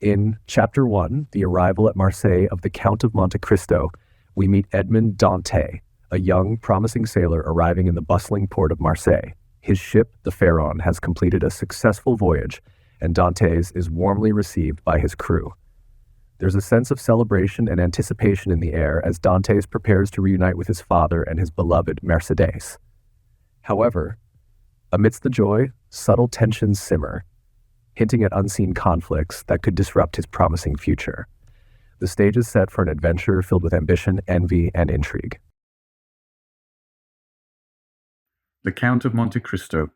In Chapter 1, The Arrival at Marseilles of the Count of Monte Cristo, we meet Edmond Dantès, a young, promising sailor arriving in the bustling port of Marseilles. His ship, the Pharaon, has completed a successful voyage, and Dantès is warmly received by his crew. There's a sense of celebration and anticipation in the air as Dantès prepares to reunite with his father and his beloved Mercédès. However, amidst the joy, subtle tensions simmer, hinting at unseen conflicts that could disrupt his promising future. The stage is set for an adventure filled with ambition, envy, and intrigue. The Count of Monte Cristo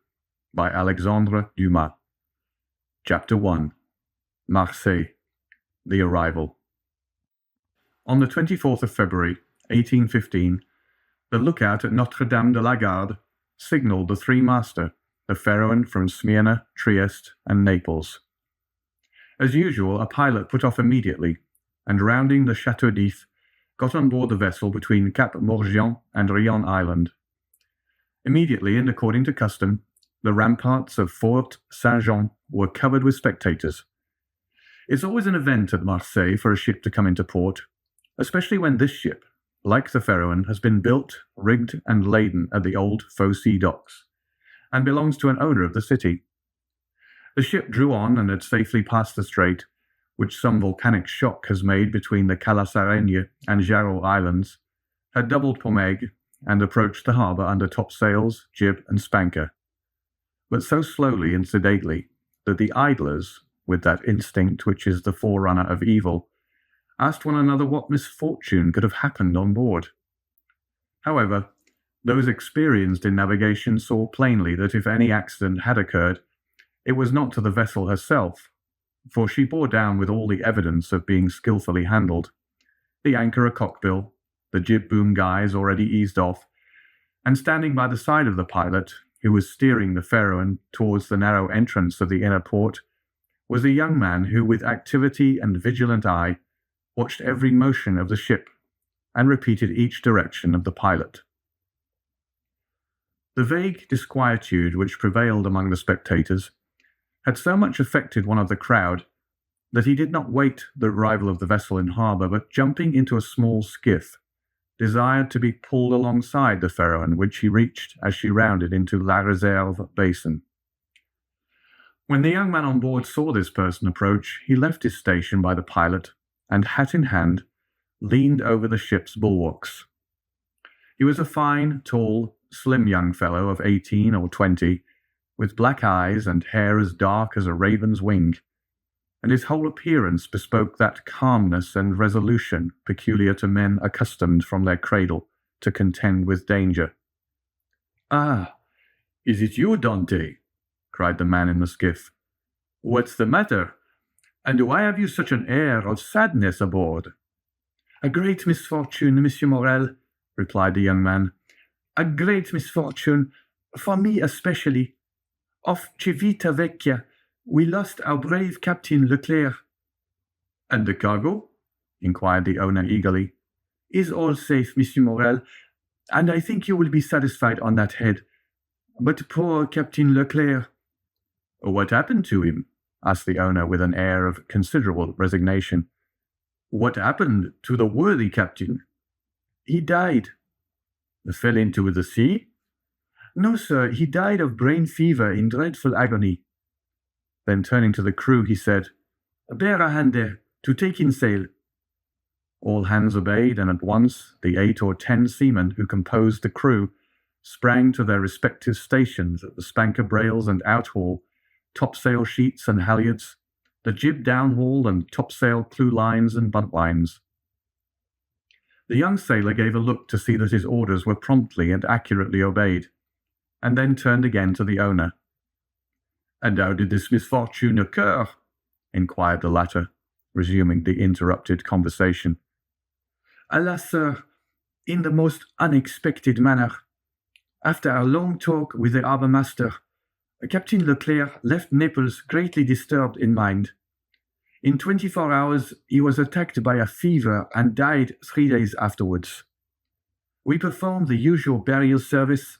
by Alexandre Dumas. Chapter 1. Marseilles. The Arrival. On the 24th of February, 1815, the lookout at Notre-Dame de la Garde signalled the three-master, the Pharaon, from Smyrna, Trieste, and Naples. As usual, a pilot put off immediately, and rounding the Château d'If, got on board the vessel between Cap Morgian and Rion Island. Immediately, and according to custom, the ramparts of Fort Saint-Jean were covered with spectators. It's always an event at Marseilles for a ship to come into port, especially when this ship, like the Pharaon, has been built, rigged, and laden at the old Fosse docks, and belongs to an owner of the city. The ship drew on and had safely passed the strait, which some volcanic shock has made between the Calasareigne and Jarreau Islands, had doubled Pomègue, and approached the harbour under topsails, jib, and spanker, but so slowly and sedately that the idlers, with that instinct which is the forerunner of evil, asked one another what misfortune could have happened on board. However, those experienced in navigation saw plainly that if any accident had occurred, it was not to the vessel herself, for she bore down with all the evidence of being skilfully handled, the anchor a cockbill, the jib-boom guys already eased off, and standing by the side of the pilot, who was steering the Pharaon towards the narrow entrance of the inner port, was a young man who, with activity and vigilant eye, watched every motion of the ship, and repeated each direction of the pilot. The vague disquietude which prevailed among the spectators had so much affected one of the crowd that he did not wait the arrival of the vessel in harbour, but jumping into a small skiff, desired to be pulled alongside the Pharaon, which he reached as she rounded into La Réserve basin. When the young man on board saw this person approach, he left his station by the pilot, and, hat in hand, leaned over the ship's bulwarks. He was a fine, tall, slim young fellow of 18 or 20, with black eyes and hair as dark as a raven's wing, and his whole appearance bespoke that calmness and resolution peculiar to men accustomed from their cradle to contend with danger. "Ah, is it you, Dante?" cried the man in the skiff. "What's the matter? And why have you such an air of sadness aboard?" "A great misfortune, Monsieur Morel," replied the young man. "A great misfortune, for me especially. Off Civita Vecchia, we lost our brave Captain Leclerc." "And the cargo?" inquired the owner eagerly. "Is all safe, Monsieur Morel, and I think you will be satisfied on that head. But poor Captain Leclerc—" "What happened to him?" asked the owner with an air of considerable resignation. "What happened to the worthy captain?" "He died." "Fell into the sea?" "No, sir, he died of brain fever in dreadful agony." Then turning to the crew, he said, "Bear a hand there, to take in sail." All hands obeyed, and at once the 8 or 10 seamen who composed the crew sprang to their respective stations at the spanker brails and outhaul, topsail sheets and halyards, the jib downhaul and topsail clewlines and buntlines. The young sailor gave a look to see that his orders were promptly and accurately obeyed, and then turned again to the owner. "And how did this misfortune occur?" inquired the latter, resuming the interrupted conversation. "Alas, sir, in the most unexpected manner. After a long talk with the harbour master, Captain Leclerc left Naples greatly disturbed in mind. In 24 hours he was attacked by a fever and died 3 days afterwards. We performed the usual burial service,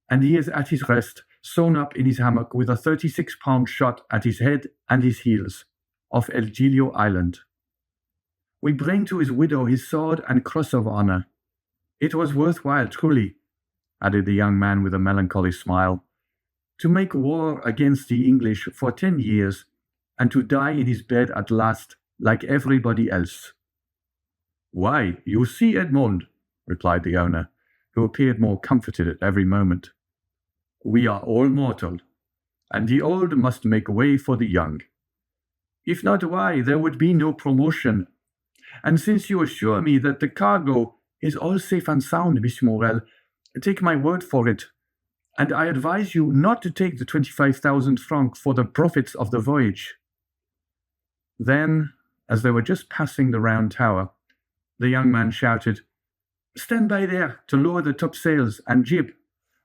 and he is at his rest, sewn up in his hammock with a 36-pound shot at his head and his heels. off El Giglio Island. We bring to his widow his sword and cross of honor. It was worthwhile, truly," added the young man with a melancholy smile, "to make war against the English for 10 years, and to die in his bed at last, like everybody else." "Why, you see, Edmond," replied the owner, who appeared more comforted at every moment, "we are all mortal, and the old must make way for the young. If not, why, there would be no promotion. And since you assure me that the cargo is all safe and sound, Miss Morel, take my word for it, and I advise you not to take the 25,000 francs for the profits of the voyage." Then, as they were just passing the round tower, the young man shouted, "Stand by there to lower the topsails and jib.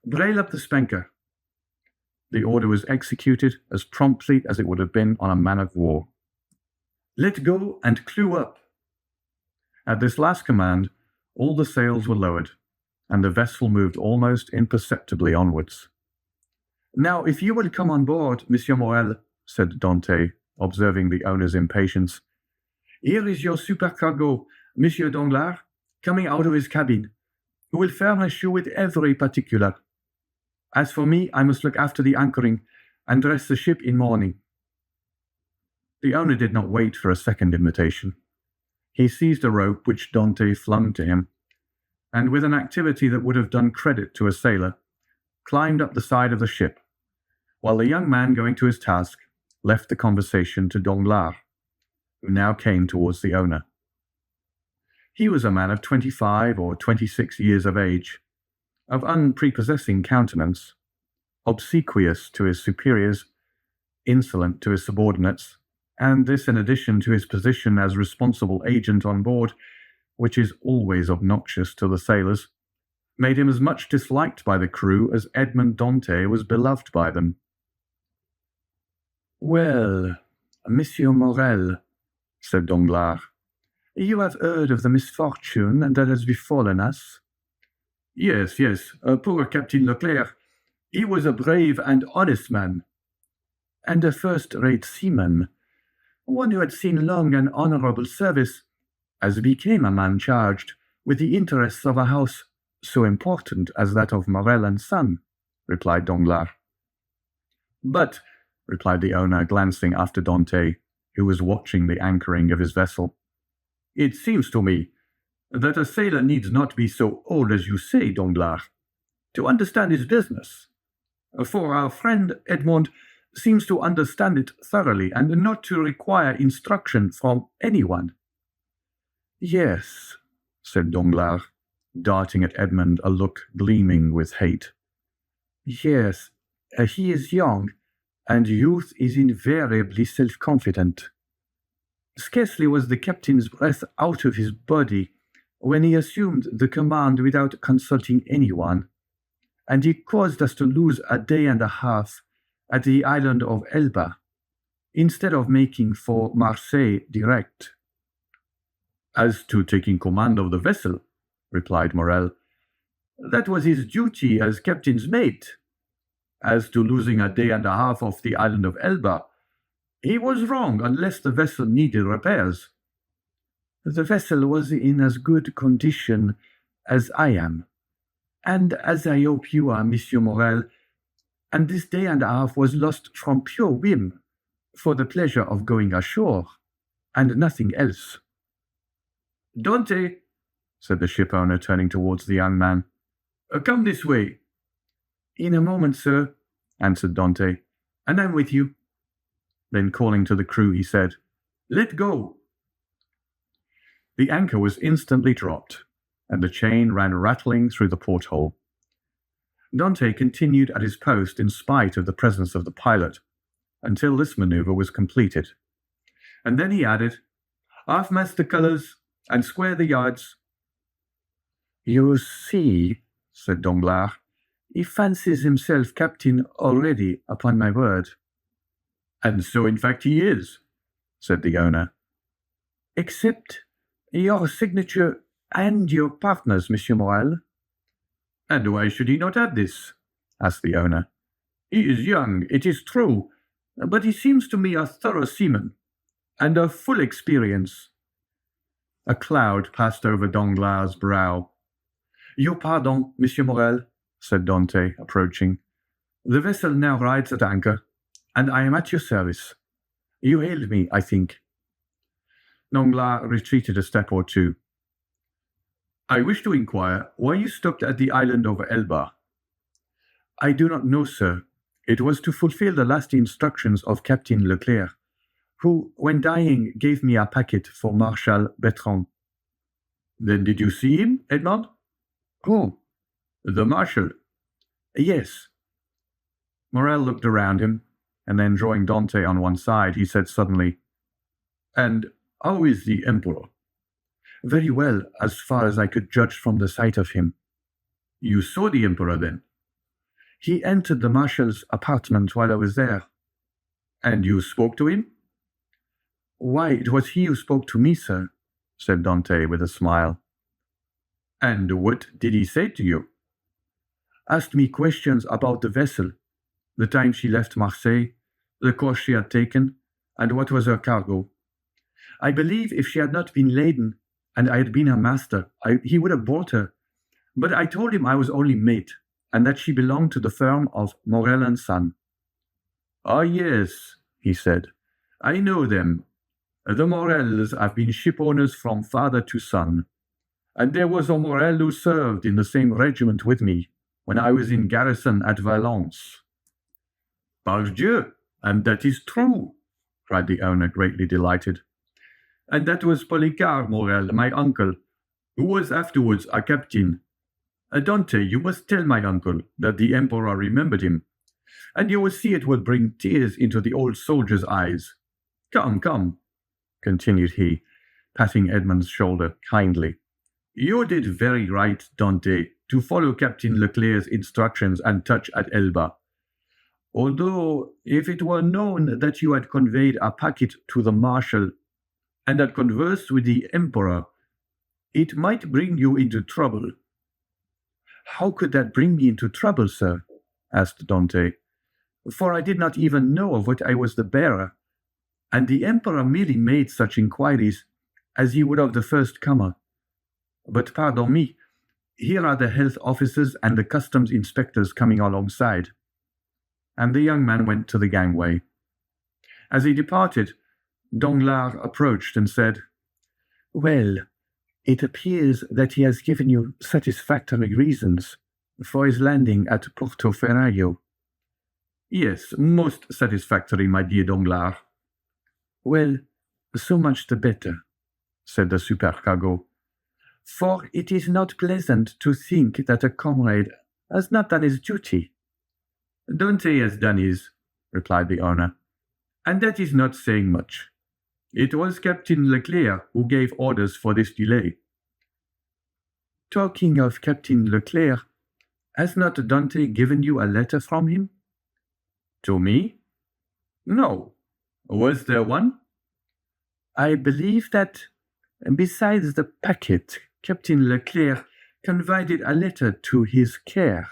Brail up the spanker." The order was executed as promptly as it would have been on a man of war. "Let go and clew up." At this last command, all the sails were lowered, and the vessel moved almost imperceptibly onwards. "Now, if you will come on board, Monsieur Morel," said Dantès, observing the owner's impatience, "here is your supercargo, Monsieur Danglars, coming out of his cabin, who will furnish you with every particular. As for me, I must look after the anchoring and dress the ship in mourning." The owner did not wait for a second invitation. He seized a rope which Dantès flung to him, and with an activity that would have done credit to a sailor, climbed up the side of the ship, while the young man, going to his task, left the conversation to Danglars, who now came towards the owner. He was a man of 25 or 26 years of age, of unprepossessing countenance, obsequious to his superiors, insolent to his subordinates, and this in addition to his position as responsible agent on board, which is always obnoxious to the sailors, made him as much disliked by the crew as Edmond Dantès was beloved by them. "Well, Monsieur Morel," said Danglars, "you have heard of the misfortune that has befallen us?" Yes, poor Captain Leclerc. He was a brave and honest man." "And a first-rate seaman, one who had seen long and honourable service, as became a man charged with the interests of a house so important as that of Morel and Son," replied Danglars. "But," replied the owner, glancing after Dantès, who was watching the anchoring of his vessel, "it seems to me that a sailor needs not be so old as you say, Danglars, to understand his business. For our friend Edmond seems to understand it thoroughly and not to require instruction from anyone." "Yes," said Danglars, darting at Edmond a look gleaming with hate. "Yes, he is young, and youth is invariably self-confident. Scarcely was the captain's breath out of his body when he assumed the command without consulting anyone, and he caused us to lose a day and a half at the island of Elba, instead of making for Marseilles direct." "As to taking command of the vessel," replied Morel, "that was his duty as captain's mate. As to losing a day and a half off the island of Elba, he was wrong unless the vessel needed repairs." "The vessel was in as good condition as I am, and as I hope you are, Monsieur Morel, and this day and a half was lost from pure whim, for the pleasure of going ashore, and nothing else." "Dantès," said the ship-owner, turning towards the young man, "come this way." "In a moment, sir," answered Dantès, "and I'm with you." Then calling to the crew, he said, "Let go." The anchor was instantly dropped, and the chain ran rattling through the porthole. Dantès continued at his post in spite of the presence of the pilot, until this manoeuvre was completed, and then he added, "Half-mast the colours, and square the yards." "You see," said Danglars, "he fancies himself captain already, upon my word." "And so in fact he is," said the owner. "Except your signature and your partner's, Monsieur Morel." "And why should he not add this?" asked the owner. "He is young, it is true, but he seems to me a thorough seaman. and a full experience." A cloud passed over Danglars' brow. "Your pardon, Monsieur Morel," said Dante, approaching. "The vessel now rides at anchor, and I am at your service. You hailed me, I think." Danglars retreated a step or two. "I wish to inquire why you stopped at the island of Elba." "I do not know, sir. It was to fulfill the last instructions of Captain Leclerc, who, when dying, gave me a packet for Marshal Bertrand." "Then did you see him, Edmond?" "Who?" "The Marshal." "Yes." Morel looked around him, and then drawing Dante on one side, he said suddenly, "And how is the Emperor?" "Very well, as far as I could judge from the sight of him." "You saw the Emperor, then?" "He entered the Marshal's apartment while I was there." "And you spoke to him?" "Why, it was he who spoke to me, sir," said Dante with a smile. "And what did he say to you?" "Asked me questions about the vessel, the time she left Marseilles, the course she had taken, and what was her cargo. I believe if she had not been laden, and I had been her master, he would have bought her. But I told him I was only mate, and that she belonged to the firm of Morel and Son." "Ah, yes," he said. "I know them. The Morels have been ship owners from father to son. And there was a Morel who served in the same regiment with me when I was in garrison at Valence." "Pardieu, and that is true," cried the owner, greatly delighted. "And that was Polycar Morel, my uncle, who was afterwards a captain. Dante, you must tell my uncle that the Emperor remembered him, and you will see it will bring tears into the old soldier's eyes. Come, come," continued he, patting Edmond's shoulder kindly. "You did very right, Dante, to follow Captain Leclerc's instructions and touch at Elba. Although, if it were known that you had conveyed a packet to the Marshal and had conversed with the Emperor, it might bring you into trouble." "How could that bring me into trouble, sir?" asked Dante. "For I did not even know of what I was the bearer, and the Emperor merely made such inquiries as he would of the first comer. But pardon me, here are the health officers and the customs inspectors coming alongside." And the young man went to the gangway. As he departed, Danglars approached and said, "Well, it appears that he has given you satisfactory reasons for his landing at Porto Ferraio." "Yes, most satisfactory, my dear Danglars." "Well, so much the better," said the supercargo, "for it is not pleasant to think that a comrade has not done his duty." "Dante has done his," replied the owner, "and that is not saying much. It was Captain Leclerc who gave orders for this delay." "Talking of Captain Leclerc, has not Dante given you a letter from him?" "To me? No. Was there one?" "I believe that, besides the packet, Captain Leclerc confided a letter to his care."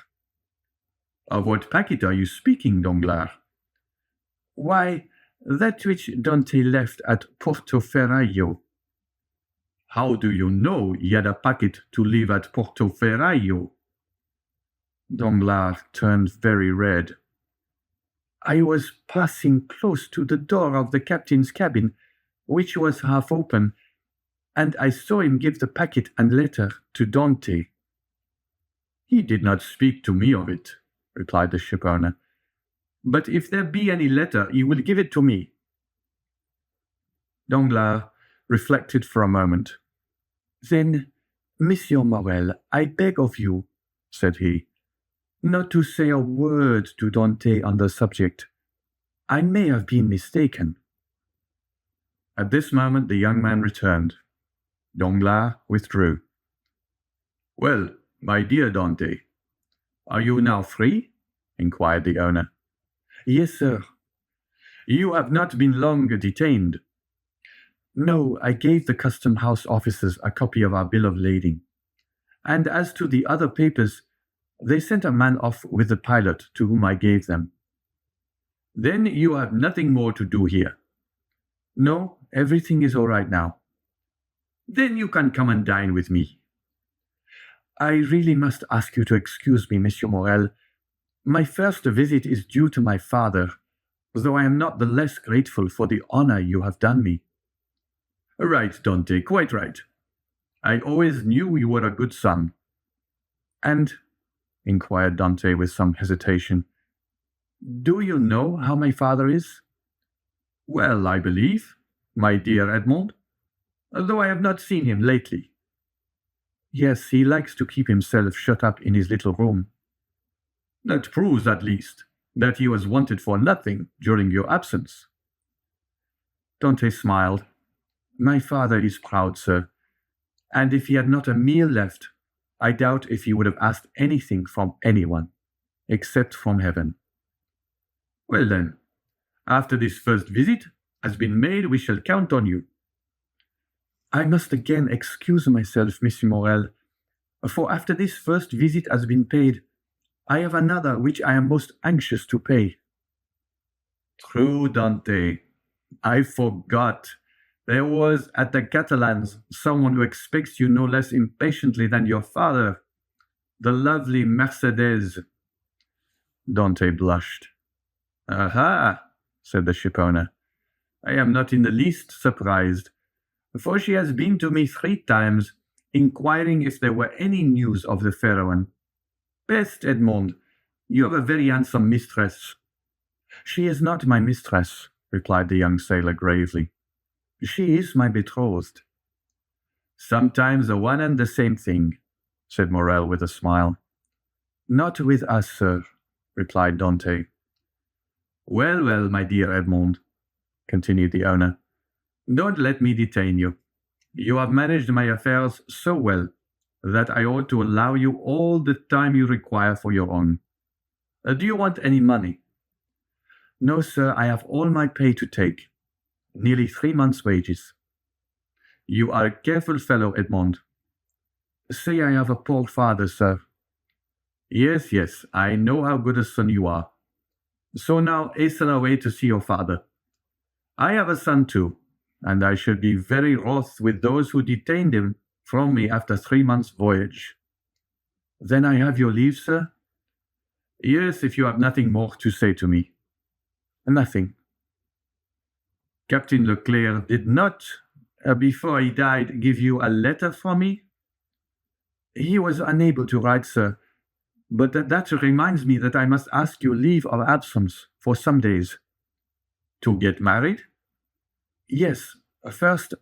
"Of what packet are you speaking, Danglars?" "Why, that which Dante left at Porto Ferraio." "How do you know he had a packet to leave at Porto Ferraio?" Danglars turned very red. "I was passing close to the door of the captain's cabin, which was half open, and I saw him give the packet and letter to Dante." "He did not speak to me of it," replied the shipowner. "But if there be any letter, he will give it to me." Danglars reflected for a moment. "Then, Monsieur Morel, I beg of you," said he, "not to say a word to Dante on the subject. I may have been mistaken." At this moment the young man returned. Danglars withdrew. "Well, my dear Dante, are you now free?" inquired the owner. "Yes, sir." "You have not been long detained." "No, I gave the custom house officers a copy of our bill of lading. And as to the other papers, they sent a man off with the pilot to whom I gave them." "Then you have nothing more to do here." No, everything is all right now. Then you can come and dine with me. I really must ask you to excuse me, Monsieur Morel. My first visit is due to my father, though I am not the less grateful for the honor you have done me. Right, Dante, quite right. I always knew you were a good son. And, inquired Dante with some hesitation, do you know how my father is? Well, I believe, my dear Edmond, though I have not seen him lately. Yes, he likes to keep himself shut up in his little room. That proves, at least, that he was wanted for nothing during your absence. Dante smiled. My father is proud, sir, and if he had not a meal left, I doubt if he would have asked anything from anyone, except from heaven. Well then, after this first visit has been made, we shall count on you. I must again excuse myself, Monsieur Morel, for after this first visit has been paid, I have another which I am most anxious to pay. True, Dante. I forgot. There was at the Catalans someone who expects you no less impatiently than your father, the lovely Mercédès. Dante blushed. Aha, said the shipowner. I am not in the least surprised, for she has been to me 3 times, inquiring if there were any news of the Pharaon. Best, Edmond, you have a very handsome mistress. She is not my mistress, replied the young sailor gravely. She is my betrothed. Sometimes the one and the same thing, said Morel with a smile. Not with us, sir, replied Dante. Well, well, my dear Edmond, continued the owner, don't let me detain you. You have managed my affairs so well that I ought to allow you all the time you require for your own. Do you want any money? No, sir, I have all my pay to take, nearly 3 months' wages. You are a careful fellow, Edmond. Say I have a poor father, sir. Yes, yes, I know how good a son you are. So now hasten away to see your father. I have a son too, and I should be very wroth with those who detained him from me after 3 months' voyage. Then I have your leave, sir? Yes, if you have nothing more to say to me. Nothing. Captain Leclerc did not, before he died, give you a letter from me? He was unable to write, sir, but that reminds me that I must ask you leave of absence for some days. To get married? Yes, first,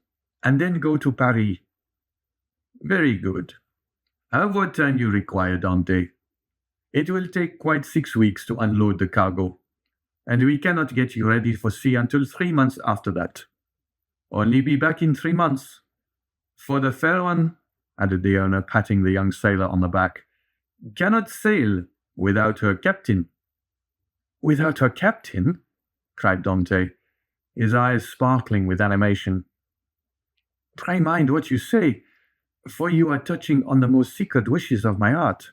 and then go to Paris. Very good. Have what time you require, Dante. It will take quite 6 weeks to unload the cargo, and we cannot get you ready for sea until 3 months after that. Only be back in 3 months. For the Pharaon, added the owner, patting the young sailor on the back, cannot sail without her captain. Without her captain? Cried Dante, his eyes sparkling with animation. Pray mind what you say, for you are touching on the most secret wishes of my heart.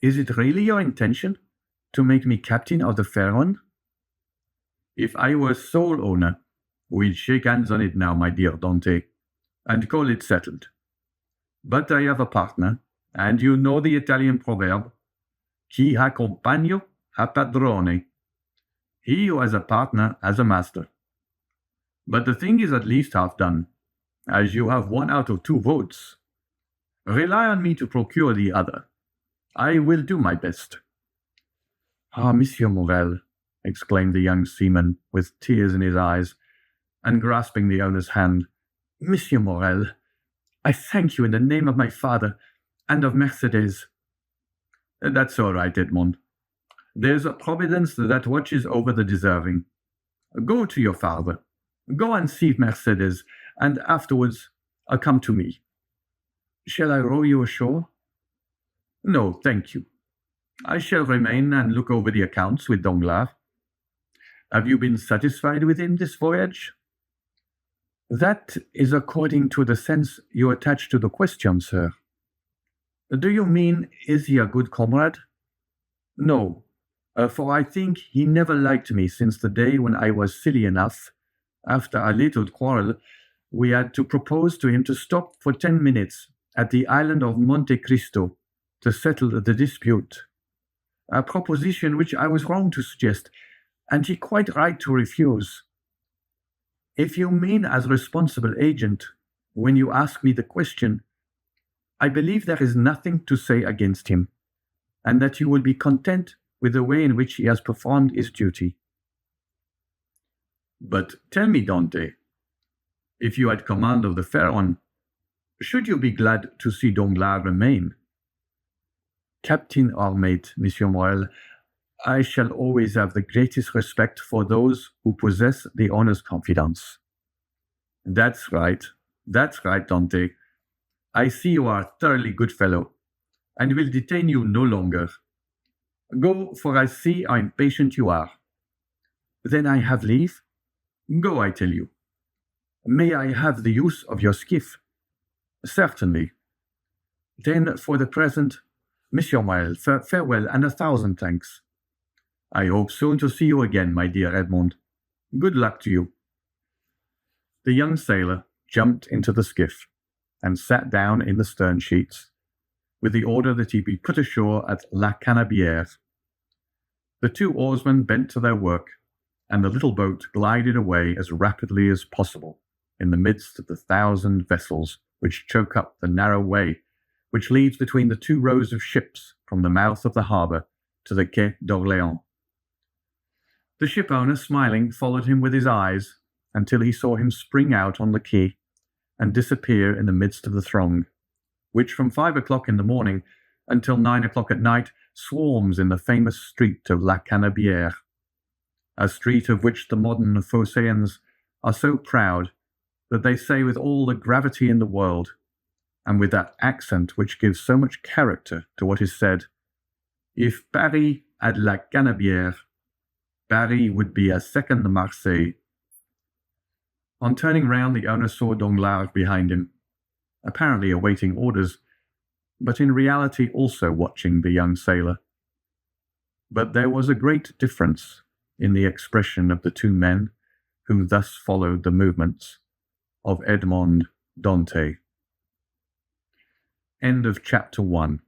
Is it really your intention to make me captain of the Pharaon? If I were sole owner, we'd shake hands on it now, my dear Dante, and call it settled. But I have a partner, and you know the Italian proverb, chi ha compagno ha padrone. He who has a partner has a master. But the thing is at least half done, as you have 1 out of 2 votes. Rely on me to procure the other. I will do my best. Ah, Monsieur Morel, exclaimed the young seaman, with tears in his eyes, and grasping the owner's hand. Monsieur Morel, I thank you in the name of my father and of Mercédès. That's all right, Edmond. There's a providence that watches over the deserving. Go to your father. Go and see Mercédès, and afterwards come to me. Shall I row you ashore? No, thank you. I shall remain and look over the accounts with Danglars. Have you been satisfied with him this voyage? That is according to the sense you attach to the question, sir. Do you mean, is he a good comrade? No, for I think he never liked me since the day when I was silly enough, After a little quarrel, we had to propose to him to stop for 10 minutes at the island of Monte Cristo to settle the dispute. A proposition which I was wrong to suggest, and he quite right to refuse. If you mean as responsible agent, when you ask me the question, I believe there is nothing to say against him, and that you will be content with the way in which he has performed his duty. But tell me, Dante, if you had command of the Pharaon, should you be glad to see Danglars remain? Captain or mate, Monsieur Morel, I shall always have the greatest respect for those who possess the owner's confidence. That's right, Dante. I see you are a thoroughly good fellow, and will detain you no longer. Go, for I see how impatient you are. Then I have leave? Go, I tell you. May I have the use of your skiff? Certainly. Then, for the present, Monsieur Morel, farewell and 1,000 thanks. I hope soon to see you again, my dear Edmond. Good luck to you. The young sailor jumped into the skiff and sat down in the stern sheets, with the order that he be put ashore at La Canebière. The two oarsmen bent to their work, and the little boat glided away as rapidly as possible in the midst of the 1,000 vessels which choke up the narrow way which leads between the two rows of ships from the mouth of the harbour to the Quai d'Orléans. The shipowner, smiling, followed him with his eyes until he saw him spring out on the quay and disappear in the midst of the throng, which from 5 o'clock in the morning until 9 o'clock at night swarms in the famous street of La Canebière, a street of which the modern Phocéens are so proud that they say with all the gravity in the world, and with that accent which gives so much character to what is said, if Paris had La Canebière, Paris would be a second Marseilles. On turning round, the owner saw Danglars behind him, apparently awaiting orders, but in reality also watching the young sailor. But there was a great difference in the expression of the two men who thus followed the movements of Edmond Dantès. End of chapter 1.